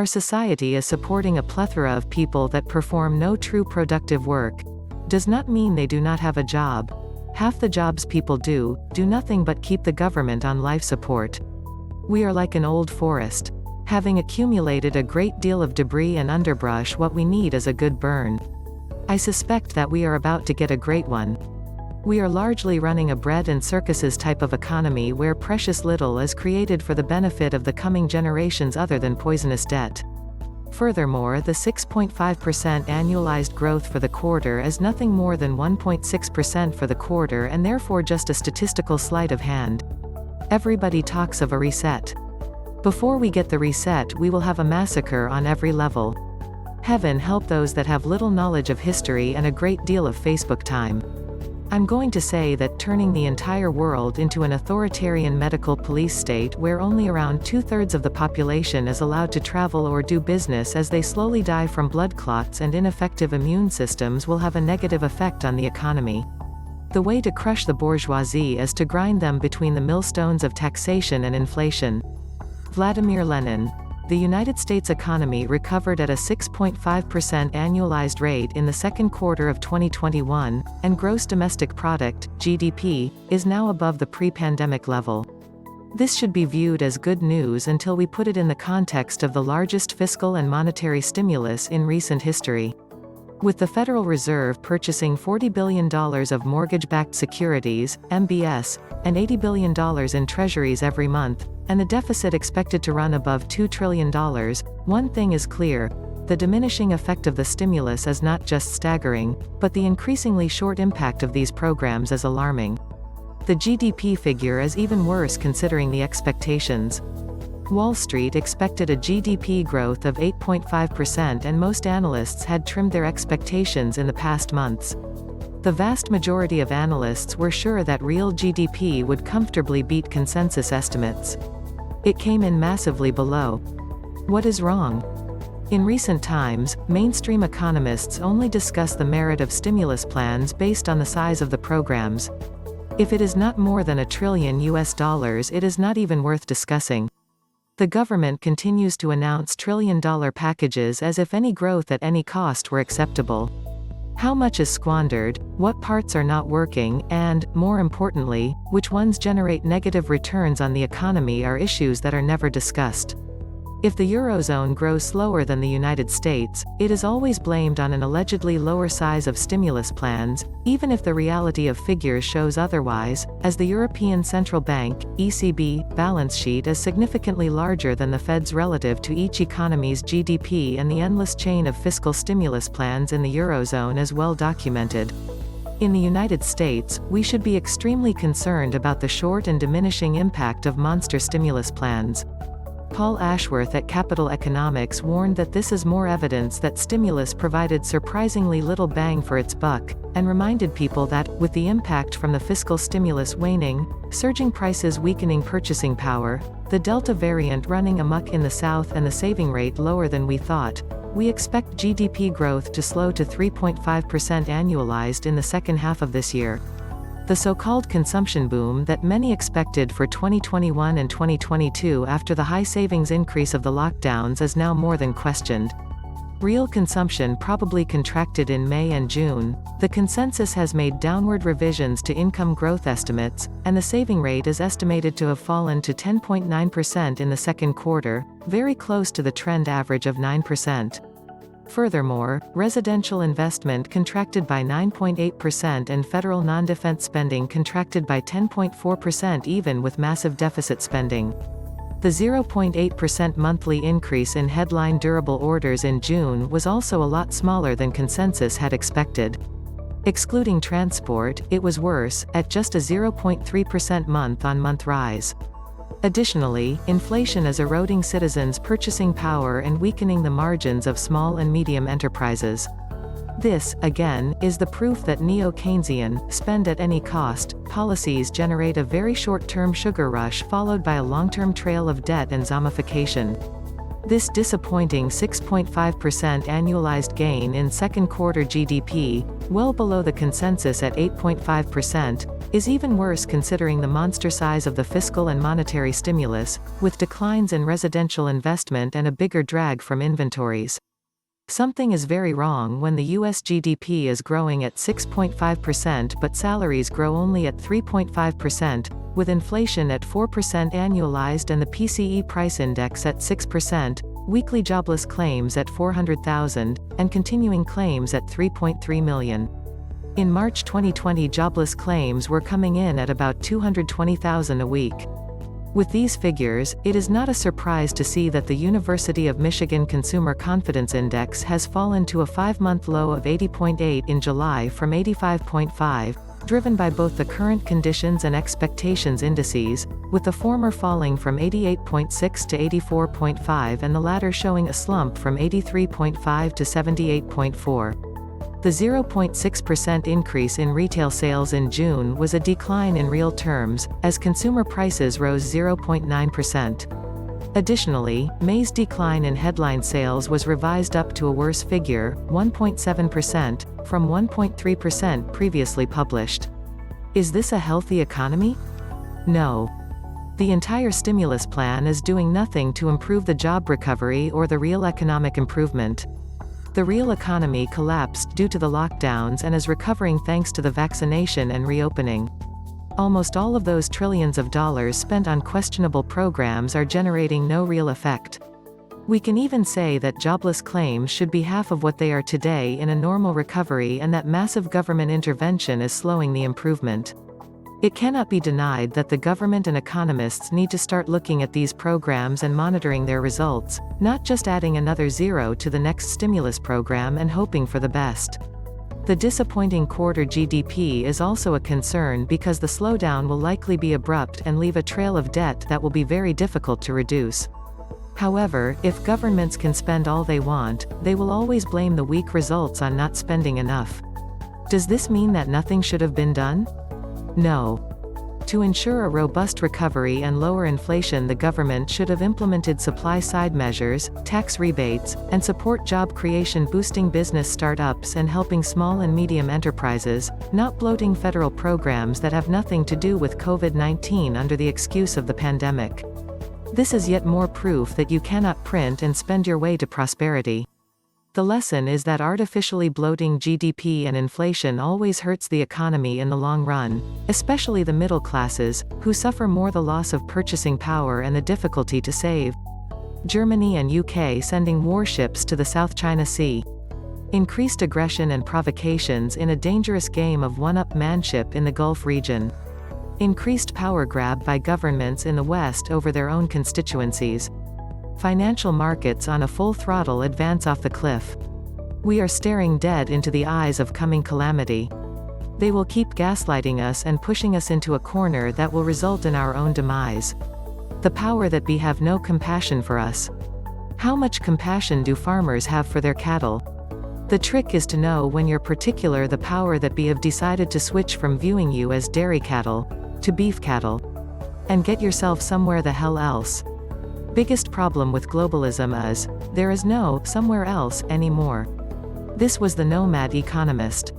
Our society is supporting a plethora of people that perform no true productive work. Does not mean they do not have a job. Half the jobs people do nothing but keep the government on life support. We are like an old forest. Having accumulated a great deal of debris and underbrush, what we need is a good burn. I suspect that we are about to get a great one. We are largely running a bread and circuses type of economy where precious little is created for the benefit of the coming generations other than poisonous debt. Furthermore, the 6.5% annualized growth for the quarter is nothing more than 1.6% for the quarter, and therefore just a statistical sleight of hand. Everybody talks of a reset. Before we get the reset, we will have a massacre on every level. Heaven help those that have little knowledge of history and a great deal of Facebook time. I'm going to say that turning the entire world into an authoritarian medical police state where only around 2/3 of the population is allowed to travel or do business as they slowly die from blood clots and ineffective immune systems will have a negative effect on the economy. The way to crush the bourgeoisie is to grind them between the millstones of taxation and inflation. Vladimir Lenin. The United States economy recovered at a 6.5% annualized rate in the second quarter of 2021, and gross domestic product, GDP, is now above the pre-pandemic level. This should be viewed as good news until we put it in the context of the largest fiscal and monetary stimulus in recent history. With the Federal Reserve purchasing $40 billion of mortgage-backed securities, MBS, and $80 billion in treasuries every month, and the deficit expected to run above $2 trillion, one thing is clear: the diminishing effect of the stimulus is not just staggering, but the increasingly short impact of these programs is alarming. The GDP figure is even worse considering the expectations. Wall Street expected a GDP growth of 8.5%, and most analysts had trimmed their expectations in the past months. The vast majority of analysts were sure that real GDP would comfortably beat consensus estimates. It came in massively below. What is wrong? In recent times, mainstream economists only discuss the merit of stimulus plans based on the size of the programs. If it is not more than $1 trillion, it is not even worth discussing. The government continues to announce trillion-dollar packages as if any growth at any cost were acceptable. How much is squandered, what parts are not working, and, more importantly, which ones generate negative returns on the economy are issues that are never discussed. If the Eurozone grows slower than the United States, it is always blamed on an allegedly lower size of stimulus plans, even if the reality of figures shows otherwise, as the European Central Bank, ECB, balance sheet is significantly larger than the Fed's relative to each economy's GDP, and the endless chain of fiscal stimulus plans in the Eurozone is well documented. In the United States, we should be extremely concerned about the short and diminishing impact of monster stimulus plans. Paul Ashworth at Capital Economics warned that this is more evidence that stimulus provided surprisingly little bang for its buck, and reminded people that, with the impact from the fiscal stimulus waning, surging prices weakening purchasing power, the Delta variant running amok in the South, and the saving rate lower than we thought, we expect GDP growth to slow to 3.5% annualized in the second half of this year. The so-called consumption boom that many expected for 2021 and 2022 after the high savings increase of the lockdowns is now more than questioned. Real consumption probably contracted in May and June. The consensus has made downward revisions to income growth estimates, and the saving rate is estimated to have fallen to 10.9% in the second quarter, very close to the trend average of 9%. Furthermore, residential investment contracted by 9.8% and federal non-defense spending contracted by 10.4% even with massive deficit spending. The 0.8% monthly increase in headline durable orders in June was also a lot smaller than consensus had expected. Excluding transport, it was worse, at just a 0.3% month-on-month rise. Additionally, inflation is eroding citizens' purchasing power and weakening the margins of small and medium enterprises. This, again, is the proof that neo-Keynesian, spend at any cost, policies generate a very short-term sugar rush followed by a long-term trail of debt and zombification. This disappointing 6.5% annualized gain in second quarter GDP, well below the consensus at 8.5%, is even worse considering the monster size of the fiscal and monetary stimulus, with declines in residential investment and a bigger drag from inventories. Something is very wrong when the US GDP is growing at 6.5% but salaries grow only at 3.5%, with inflation at 4% annualized and the PCE price index at 6%, weekly jobless claims at 400,000, and continuing claims at 3.3 million. In March 2020, jobless claims were coming in at about 220,000 a week. With these figures, it is not a surprise to see that the University of Michigan Consumer Confidence Index has fallen to a 5-month low of 80.8 in July from 85.5, driven by both the current conditions and expectations indices, with the former falling from 88.6 to 84.5 and the latter showing a slump from 83.5 to 78.4. The 0.6% increase in retail sales in June was a decline in real terms, as consumer prices rose 0.9%. Additionally, May's decline in headline sales was revised up to a worse figure, 1.7%, from 1.3% previously published. Is this a healthy economy? No. The entire stimulus plan is doing nothing to improve the job recovery or the real economic improvement. The real economy collapsed due to the lockdowns and is recovering thanks to the vaccination and reopening. Almost all of those trillions of dollars spent on questionable programs are generating no real effect. We can even say that jobless claims should be half of what they are today in a normal recovery and that massive government intervention is slowing the improvement. It cannot be denied that the government and economists need to start looking at these programs and monitoring their results, not just adding another zero to the next stimulus program and hoping for the best. The disappointing quarter GDP is also a concern because the slowdown will likely be abrupt and leave a trail of debt that will be very difficult to reduce. However, if governments can spend all they want, they will always blame the weak results on not spending enough. Does this mean that nothing should have been done? No. To ensure a robust recovery and lower inflation, the government should have implemented supply-side measures, tax rebates, and support job creation, boosting business startups and helping small and medium enterprises, not bloating federal programs that have nothing to do with COVID-19 under the excuse of the pandemic. This is yet more proof that you cannot print and spend your way to prosperity. The lesson is that artificially bloating GDP and inflation always hurts the economy in the long run, especially the middle classes, who suffer more the loss of purchasing power and the difficulty to save. Germany and UK sending warships to the South China Sea. Increased aggression and provocations in a dangerous game of one-upmanship in the Gulf region. Increased power grab by governments in the West over their own constituencies. Financial markets on a full throttle advance off the cliff. We are staring dead into the eyes of coming calamity. They will keep gaslighting us and pushing us into a corner that will result in our own demise. The power that be have no compassion for us. How much compassion do farmers have for their cattle? The trick is to know when you're particular the power that be have decided to switch from viewing you as dairy cattle, to beef cattle. And get yourself somewhere the hell else. Biggest problem with globalism is, there is no somewhere else anymore. This was the Nomad Economist.